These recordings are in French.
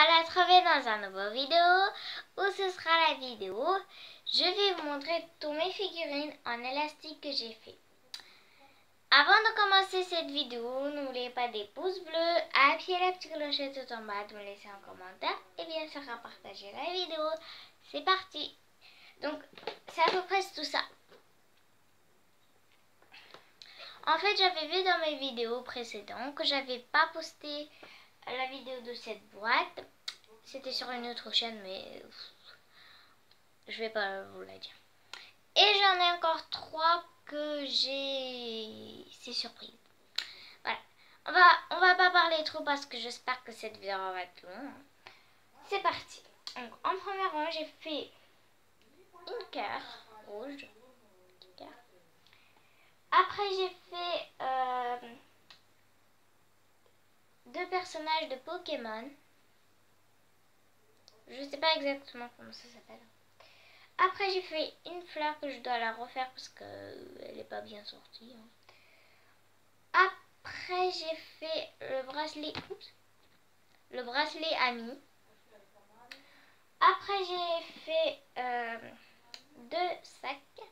la retrouver dans un nouveau vidéo où ce sera la vidéo. Je vais vous montrer tous mes figurines en élastique que j'ai fait. Avant de commencer cette vidéo, n'oubliez pas des pouces bleus, appuyer la petite clochette tout en bas, de me laisser un commentaire et bien sûr à partager la vidéo. C'est parti. Donc c'est à peu près tout ça. En fait, j'avais vu dans mes vidéos précédentes que j'avais pas posté la vidéo de cette boîte. C'était sur une autre chaîne, mais je vais pas vous la dire. Et j'en ai encore 3 que j'ai... C'est surprise. Voilà. On va pas parler trop parce que j'espère que cette vidéo va être longue. C'est parti. Donc, en premier rang, j'ai fait une cœur rouge. Après, j'ai fait 2 personnages de Pokémon. Je sais pas exactement comment ça s'appelle. Après, j'ai fait une fleur que je dois la refaire parce qu'elle n'est pas bien sortie. Après, j'ai fait le bracelet. Le bracelet ami. Après, j'ai fait 2 sacs.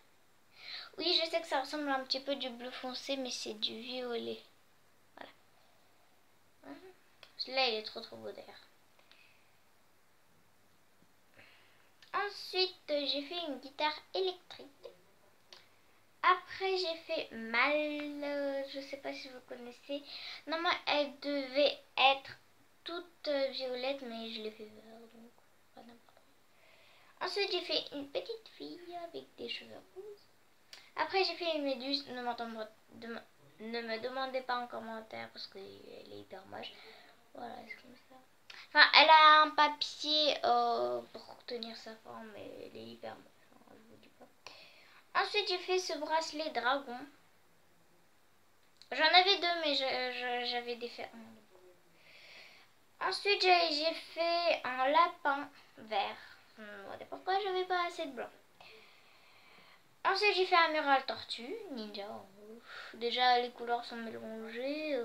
Oui, je sais que ça ressemble un petit peu du bleu foncé, mais c'est du violet. Voilà. Celui-là, il est trop beau d'ailleurs. Ensuite, j'ai fait une guitare électrique. Après, j'ai fait Mal. Je sais pas si vous connaissez. Normalement, elle devait être toute violette, mais je l'ai fait vert, donc pas n'importe quoi. Ensuite, j'ai fait une petite fille avec des cheveux roses. Après, j'ai fait une méduse. Ne me demandez pas en commentaire parce qu'elle est hyper moche. Voilà, c'est comme ça. Enfin, elle a un papier pour tenir sa forme, mais elle est hyper moche. Enfin, je vous dis pas. Ensuite, j'ai fait ce bracelet dragon. J'en avais 2, mais j'avais défait un. Ensuite, j'ai fait un lapin vert. Je me demandais pourquoi j'avais pas assez de blanc. Ensuite, j'ai fait un mural tortue, ninja. Déjà, les couleurs sont mélangées.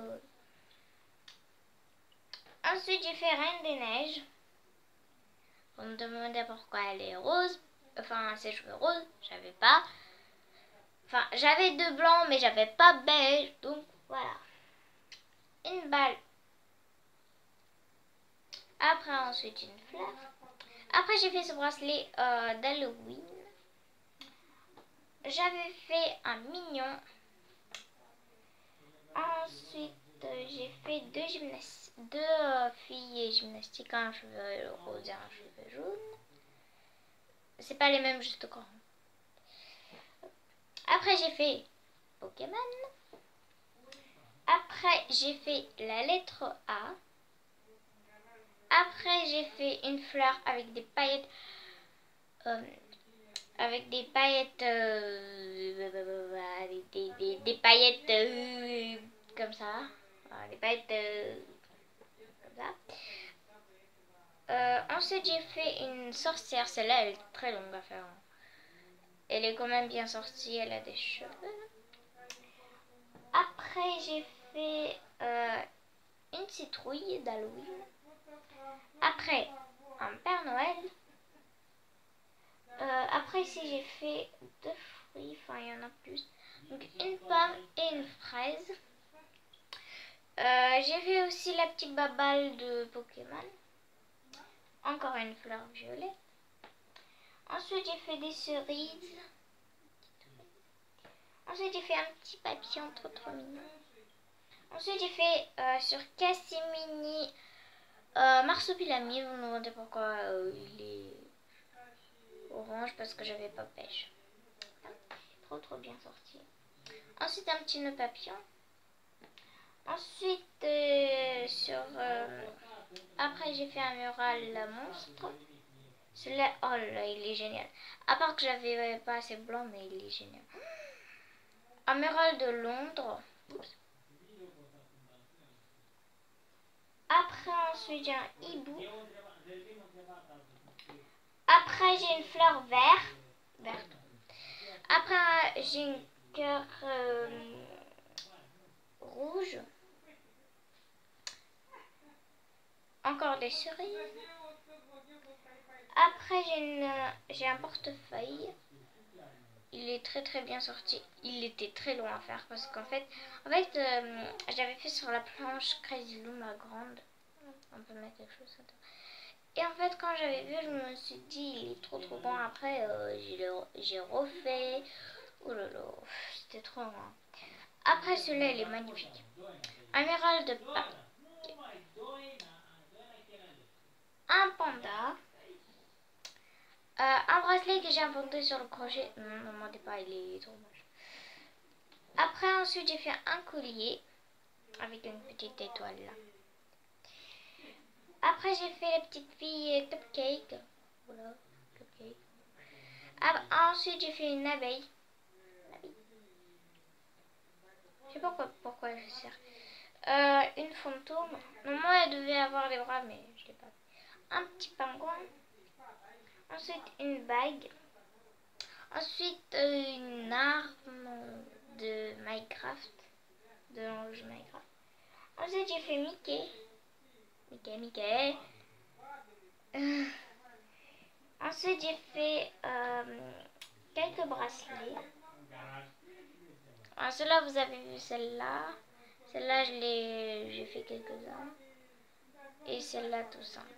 Ensuite, j'ai fait Reine des Neiges. Vous me demandez pourquoi elle est rose. Enfin, ses cheveux roses, j'avais pas. Enfin, j'avais 2 blancs, mais j'avais pas beige. Donc, voilà. Une balle. Après, ensuite, une fleur. Après, j'ai fait ce bracelet d'Halloween. J'avais fait un mignon. Ensuite, j'ai fait 2 filles gymnastiques, un cheveu rose et un cheveu jaune. C'est pas les mêmes juste au courant. Après, j'ai fait Pokémon. Après, j'ai fait la lettre A. Après, j'ai fait une fleur avec des paillettes. Avec des paillettes. Des paillettes comme ça. Des paillettes comme ça. Ensuite, j'ai fait une sorcière. Celle-là, elle est très longue à faire. Elle est quand même bien sortie. Elle a des cheveux. Après, j'ai fait une citrouille d'Halloween. Après, un Père Noël. Après, ici, j'ai fait 2 fruits. Enfin, il y en a plus. Donc, une pomme et une fraise. J'ai fait aussi la petite babale de Pokémon. Encore une fleur violette. Ensuite, j'ai fait des cerises. Ensuite, j'ai fait un petit papillon trop mignon. Ensuite, j'ai fait sur Cassimini Marsupilami. Vous me demandez pourquoi il est orange, parce que j'avais pas beige. Trop bien sorti. Ensuite, un petit nœud papillon. Ensuite, après, j'ai fait un mural monstre. Celui-là, oh là, il est génial. À part que j'avais pas assez blanc, mais il est génial. Un mural de Londres. Oups. Après, ensuite, j'ai un hibou. Après, j'ai une fleur verte. Après, j'ai une cœur rouge. Encore des cerises. Après, j'ai un portefeuille. Il est très bien sorti. Il était très long à faire parce qu'en fait, j'avais fait sur la planche Crazy Loom la grande. On peut mettre quelque chose dedans. Et en fait, quand j'avais vu, je me suis dit, il est trop bon. Après, j'ai refait. Oh là là, c'était trop loin. Après, celui-là, il est magnifique. Amiral de Pâques. Un panda. Un bracelet que j'ai inventé sur le crochet. Non, ne me demandez pas, il est trop moche. Après, ensuite, j'ai fait un collier avec une petite étoile là. Après, j'ai fait la petite fille cupcake. Voilà, cupcake. Ensuite, j'ai fait une abeille. Je sais pas pourquoi je sers. Une fantôme. Normalement, elle devait avoir les bras, mais je l'ai pas fait. Un petit pingouin. Ensuite, une bague. Ensuite, une arme de Minecraft. De l'ange Minecraft. Ensuite, j'ai fait Mickey. Mickey. Ensuite, j'ai fait quelques bracelets. Alors, celle-là, vous avez vu celle-là. Celle-là, j'ai fait quelques-uns. Et celle-là, tout simple.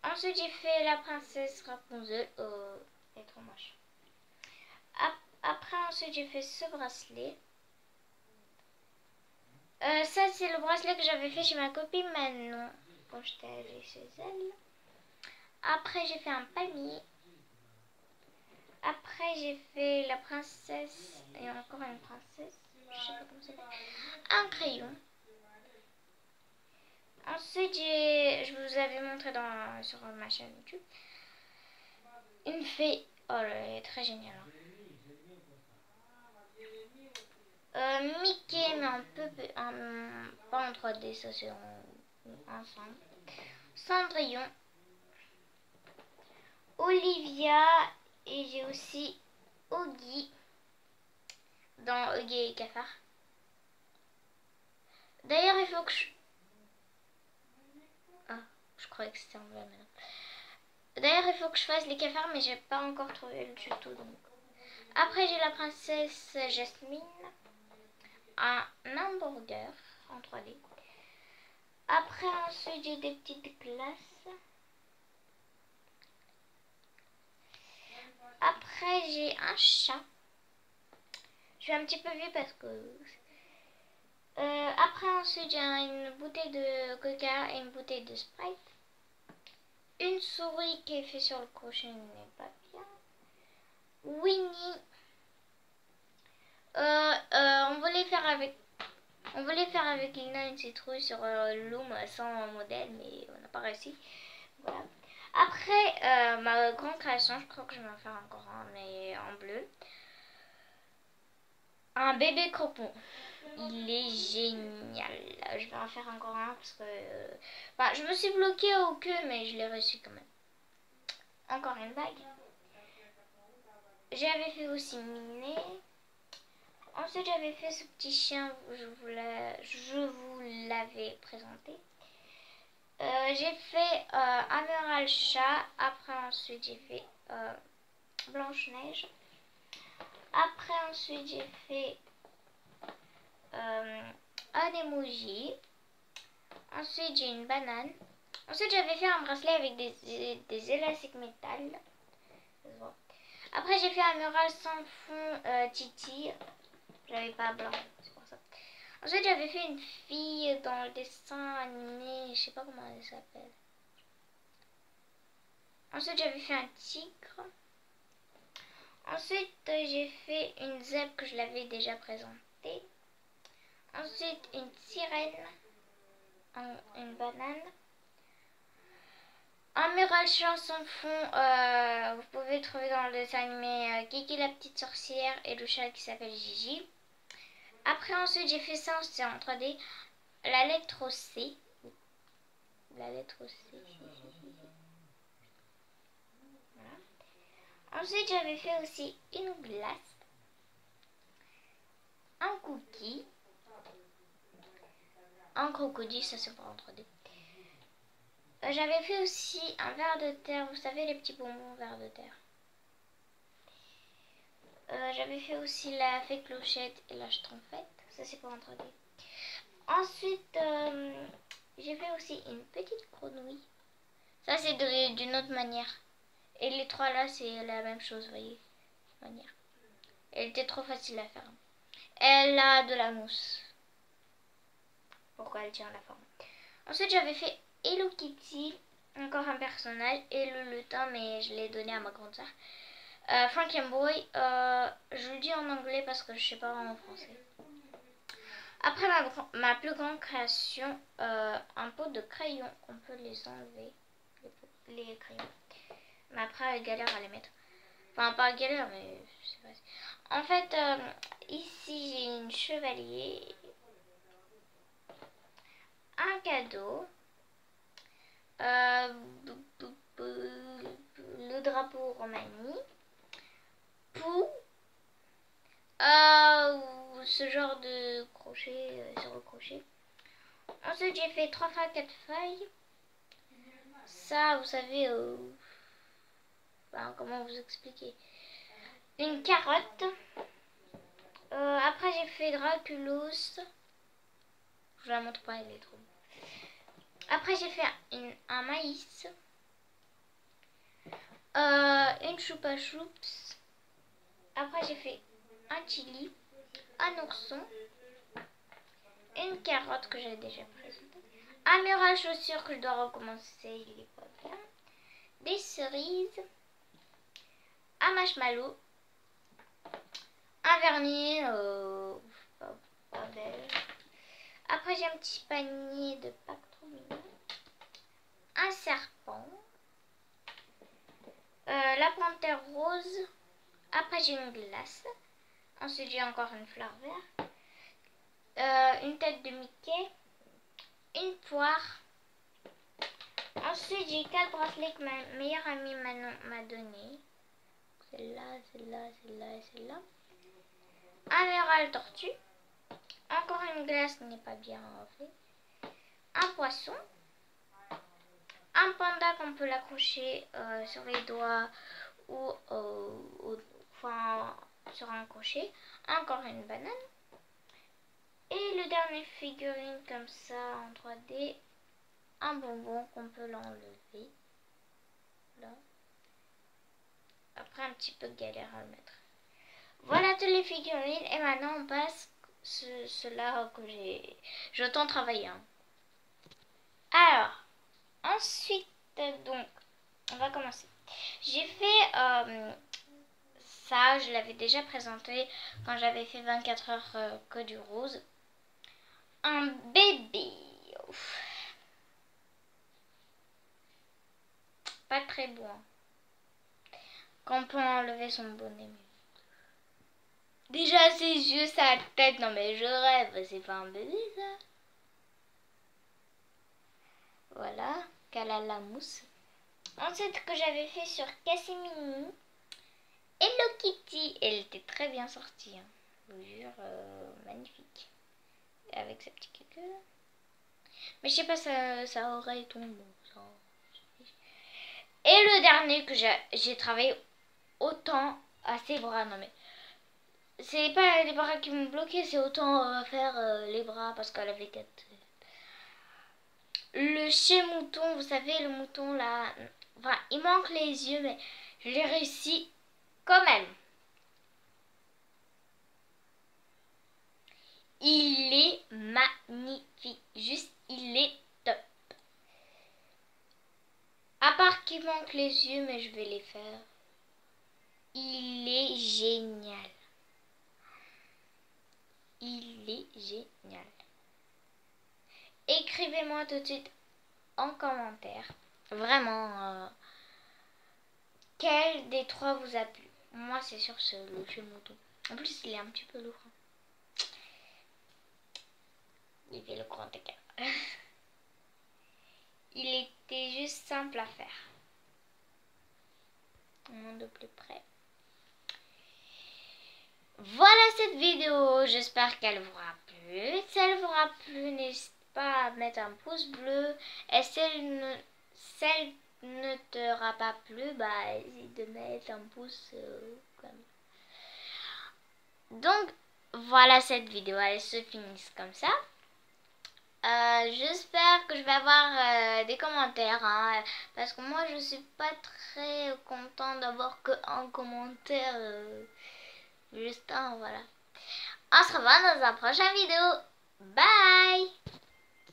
Ensuite, j'ai fait la princesse Rapunzel. Elle est trop moche. Après, ensuite, j'ai fait ce bracelet. Ça, c'est le bracelet que j'avais fait chez ma copine Manon quand j'étais allée chez elle. Après, j'ai fait un palmier. Après, j'ai fait la princesse et encore une princesse. Je sais pas comment ça s'appelle. Un crayon. Ensuite, je vous avais montré sur ma chaîne YouTube une fée. Oh là, elle est très géniale. Mickey, mais pas en 3D, ça c'est ensemble. Cendrillon. Olivia. Et j'ai aussi Oggy dans Oggy et Cafard. D'ailleurs, il faut que je croyais que c'était en blanc maintenant. D'ailleurs, il faut que je fasse les cafards, mais j'ai pas encore trouvé le tuto. Donc. Après, j'ai la princesse Jasmine. Un hamburger en 3D. Après, ensuite, j'ai des petites glaces. Après, j'ai un chat. Je suis un petit peu vue parce que... après, ensuite, j'ai une bouteille de Coca et une bouteille de Sprite. Une souris qui est faite sur le crochet n'est pas bien. Winnie. On voulait faire avec Lina une citrouille sur Loom sans modèle, mais on n'a pas réussi. Voilà. Après, ma grande création, je crois que je vais en faire encore un, mais en bleu. Un bébé cropon. Il est génial. Je vais en faire encore un parce que... je me suis bloquée au queue, mais je l'ai réussi quand même. Encore une bague. J'avais fait aussi Minet. Ensuite, j'avais fait ce petit chien, je vous l'avais présenté. J'ai fait Amiral Chat. Après, ensuite, j'ai fait Blanche-Neige. Après, ensuite, j'ai fait un emoji. Ensuite, j'ai une banane. Ensuite, j'avais fait un bracelet avec des élastiques métal. Après, j'ai fait un mural sans fond Titi. J'avais pas blanc, c'est pour ça. Ensuite, j'avais fait une fille dans le dessin animé, je sais pas comment elle s'appelle. Ensuite, j'avais fait un tigre. Ensuite, j'ai fait une zèbre que je l'avais déjà présentée. Ensuite, une sirène, une banane. Un mural sans fond, vous pouvez le trouver dans le dessin animé Kiki la petite sorcière et le chat qui s'appelle Gigi. Après, ensuite, j'ai fait ça, c'est en 3D. La lettre C. La lettre C. Voilà. Ensuite, j'avais fait aussi une glace. Un cookie. un crocodile, ça c'est pour en 3D. J'avais fait aussi un ver de terre, vous savez les petits bonbons vers de terre. J'avais fait aussi la fée clochette et la schtroumpfette, ça c'est pour en 3D. Ensuite, j'ai fait aussi une petite grenouille. Ça c'est d'une autre manière. Et les trois là c'est la même chose, vous voyez. Manière. Elle était trop facile à faire. Elle a de la mousse. Pourquoi elle tient la forme. Ensuite j'avais fait Hello Kitty, encore un personnage, et le lutin, mais je l'ai donné à ma grande soeur. Frankenboy, je le dis en anglais parce que je sais pas en français. Après ma plus grande création, un pot de crayons, on peut les enlever, les crayons. Mais après elle galère à les mettre. Enfin pas galère mais c'est vrai. En fait, ici j'ai une chevalier, un cadeau, le drapeau Roumanie, Pou, ce genre de crochet sur le crochet. Ensuite j'ai fait 3 fois 4 feuilles. Ça vous savez, comment vous expliquer, une carotte. Après j'ai fait Draculos. Je la montre pas, elle est trop. Après j'ai fait un maïs, une choupa choups. Après j'ai fait un chili, un ourson, une carotte que j'ai déjà présentée, un mur à chaussures que je dois recommencer, il est pas bien, des cerises, un marshmallow, un vernis, pas belle. Après j'ai un petit panier de Pâques trop mignon, un serpent, la panthère rose. Après j'ai une glace. Ensuite j'ai encore une fleur verte, une tête de Mickey, une poire. Ensuite j'ai 4 bracelets que ma meilleure amie Manon m'a donné. Celle-là, celle-là, celle-là et celle-là. Un verre à la tortue. Encore une glace qui n'est pas bien fait. Un poisson. Un panda qu'on peut l'accrocher sur les doigts ou enfin, sur un crochet. Encore une banane. Et le dernier figurine comme ça en 3D. Un bonbon qu'on peut l'enlever. Là. Après un petit peu de galère à le mettre. Voilà toutes les figurines. Et maintenant on passe cela que j'ai autant travaillé. Hein. Alors, ensuite, donc, on va commencer. J'ai fait ça, je l'avais déjà présenté quand j'avais fait 24 heures que du rose. Un bébé. Ouf. Pas très beau. Hein. Quand on peut enlever son bonnet. Déjà ses yeux, sa tête. Non mais je rêve, c'est pas un bébé ça. Voilà, qu'elle a la mousse. Ensuite que j'avais fait sur Cassimini. Hello Kitty, elle était très bien sortie. Hein. Je vous jure, magnifique. Avec sa petite queue. Mais je sais pas, ça aurait tombé. Et le dernier que j'ai travaillé autant à ses bras. Non mais c'est pas les bras qui m'ont bloqué, c'est autant faire les bras parce qu'elle avait 4. Le chez mouton, vous savez le mouton là, enfin il manque les yeux mais je l'ai réussi quand même. Il est magnifique, juste il est top. À part qu'il manque les yeux mais je vais les faire. Il est génial. Il est génial. Écrivez-moi tout de suite en commentaire. Vraiment, quel des 3 vous a plu? Moi, c'est sûr, c'est le chez mouton. En plus, il est un petit peu lourd. Il fait le grand écart. Il était juste simple à faire. On monte de plus près. Voilà cette vidéo. J'espère qu'elle vous aura plu. Si elle vous aura plu, pas à mettre un pouce bleu. Et celle ne t'aura pas plu, bah hésite de mettre un pouce comme. Donc voilà, cette vidéo elle se finit comme ça. J'espère que je vais avoir des commentaires, hein, parce que moi je suis pas très content d'avoir que un commentaire, juste un, voilà. On se revoit dans un prochain vidéo. Bye!